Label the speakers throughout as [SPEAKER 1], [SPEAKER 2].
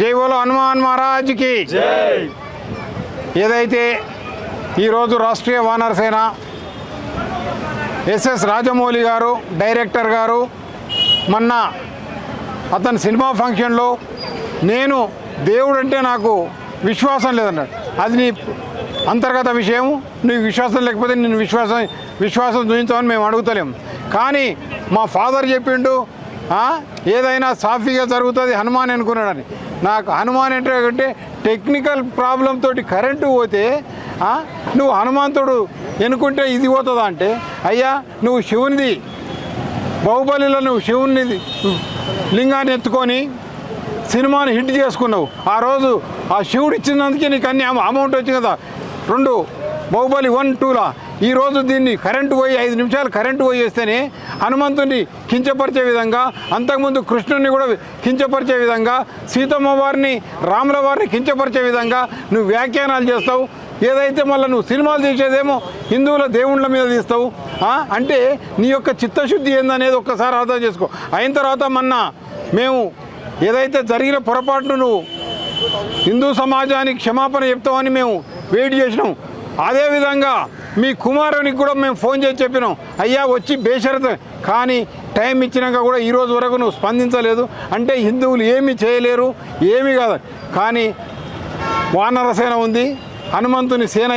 [SPEAKER 1] జై బోలో హనుమాన్ మహారాజ్ కి జై. ఏదైతే ఈరోజు రాష్ట్రీయ వానర సేన ఎస్ఎస్ రాజమౌళి గారు డైరెక్టర్ గారు మొన్న అతని సినిమా ఫంక్షన్లో నేను దేవుడు అంటే నాకు విశ్వాసం లేదన్నాడు. అది నీ అంతర్గత విషయం. నీకు విశ్వాసం లేకపోతే నేను విశ్వాసం చూపించామని మేము అడుగుతలేము. కానీ మా ఫాదర్ చెప్పిండు ఏదైనా సాఫీగా జరుగుతుంది హనుమాన్ అనుకున్నాడని. నాకు హనుమాన్ అంటే టెక్నికల్ ప్రాబ్లం తోటి కరెంటు పోతే నువ్వు హనుమంతుడు ఎన్నుకుంటే ఇది పోతుందా అంటే, అయ్యా నువ్వు శివునిది బాహుబలిలో నువ్వు శివుని లింగాన్ని ఎత్తుకొని సినిమాని హిట్ చేసుకున్నావు. ఆ రోజు ఆ శివుడు ఇచ్చినందుకే నీకు అన్ని అమౌంట్ వచ్చింది కదా. 2 బాహుబలి 1, 2లా ఈరోజు దీన్ని కరెంటు పోయి 5 నిమిషాలు కరెంటు పోయి వేస్తేనే హనుమంతుని కించపరిచే విధంగా, అంతకుముందు కృష్ణుని కూడా కించపరిచే విధంగా, సీతమ్మ వారిని రాముల వారిని కించపరిచే విధంగా నువ్వు వ్యాఖ్యానాలు చేస్తావు. ఏదైతే మళ్ళీ నువ్వు సినిమాలు తీసేదేమో హిందువుల దేవుళ్ళ మీద తీస్తావు. అంటే నీ యొక్క చిత్తశుద్ధి ఏందనేది ఒక్కసారి అర్థం చేసుకో. అయిన తర్వాత మొన్న మేము ఏదైతే జరిగిన పొరపాటును నువ్వు హిందూ సమాజానికి క్షమాపణ చెప్తామని మేము వెయిట్ చేసినాం. అదేవిధంగా మీ కుమారునికి కూడా మేము ఫోన్ చేసి చెప్పినాం, అయ్యా వచ్చి బేషరత, కానీ టైం ఇచ్చినాక కూడా ఈరోజు వరకు నువ్వు స్పందించలేదు. అంటే హిందువులు ఏమీ చేయలేరు, ఏమీ కాదు. కానీ వానర సేన ఉంది, హనుమంతుని సేన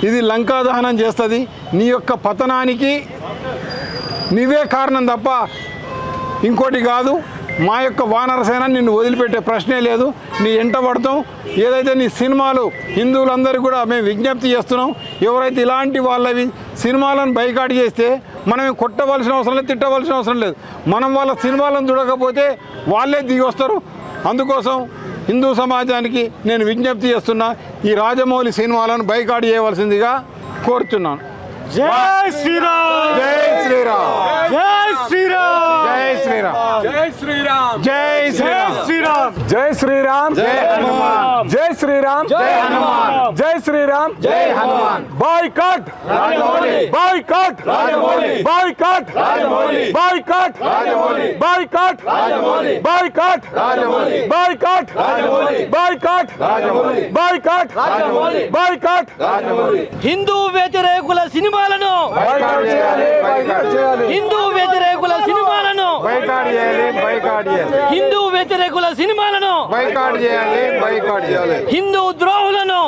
[SPEAKER 1] ఇది లంకా దహనం చేస్తుంది. నీ యొక్క పతనానికి నీవే కారణం తప్ప ఇంకోటి కాదు. మా యొక్క వానర సేన నిన్ను వదిలిపెట్టే ప్రశ్నే లేదు. నీ ఎంట పడతాం. ఏదైతే నీ సినిమాలు హిందువులందరికీ కూడా మేము విజ్ఞప్తి చేస్తున్నాం, ఎవరైతే ఇలాంటి వాళ్ళవి సినిమాలను బైకాట్ చేస్తే మనం కొట్టవలసిన అవసరం లేదు, తిట్టవలసిన అవసరం లేదు. మనం వాళ్ళ సినిమాలను చూడకపోతే వాళ్ళే దిగి వస్తారు. అందుకోసం హిందూ సమాజానికి నేను విజ్ఞప్తి చేస్తున్నా, ఈ రాజమౌళి సినిమాలను బైకాట్ చేయవలసిందిగా కోరుతున్నాను.
[SPEAKER 2] జై శ్రీరామ్,
[SPEAKER 1] జై శ్రీరామ్,
[SPEAKER 2] జై శ్రీరామ్,
[SPEAKER 1] జై శ్రీరామ్,
[SPEAKER 2] జై శ్రీరామ్,
[SPEAKER 1] జై శ్రీరామ్,
[SPEAKER 2] జై శ్రీరామ్,
[SPEAKER 1] జై హనుమాన్,
[SPEAKER 2] జై శ్రీరామ్,
[SPEAKER 1] జై హనుమాన్,
[SPEAKER 2] జై శ్రీరామ్,
[SPEAKER 1] జై Hanuman.
[SPEAKER 2] Boycott
[SPEAKER 1] Rajamouli,
[SPEAKER 2] boycott
[SPEAKER 1] Rajamouli,
[SPEAKER 2] boycott
[SPEAKER 1] Rajamouli,
[SPEAKER 2] boycott
[SPEAKER 1] Rajamouli,
[SPEAKER 2] boycott
[SPEAKER 1] Rajamouli,
[SPEAKER 2] boycott
[SPEAKER 1] Rajamouli,
[SPEAKER 2] boycott
[SPEAKER 1] Rajamouli,
[SPEAKER 2] boycott
[SPEAKER 1] Rajamouli,
[SPEAKER 2] boycott
[SPEAKER 1] Rajamouli,
[SPEAKER 2] boycott
[SPEAKER 1] Rajamouli.
[SPEAKER 3] Hindu వ్యతిరేకుల సినిమాలను
[SPEAKER 1] బైకాట్ చేయాలి, బైకాట్ చేయాలి,
[SPEAKER 3] హిందూ వ్యతిరేకుల సినిమాలను
[SPEAKER 1] బైకాట్ చేయాలి, బైకాట్ చేయాలి,
[SPEAKER 3] హిందూ వ్యతిరేకుల సినిమాలను
[SPEAKER 1] బైకాట్ చేయాలి, బైకాట్ చేయాలి.
[SPEAKER 3] హిందూ ద్రోహులను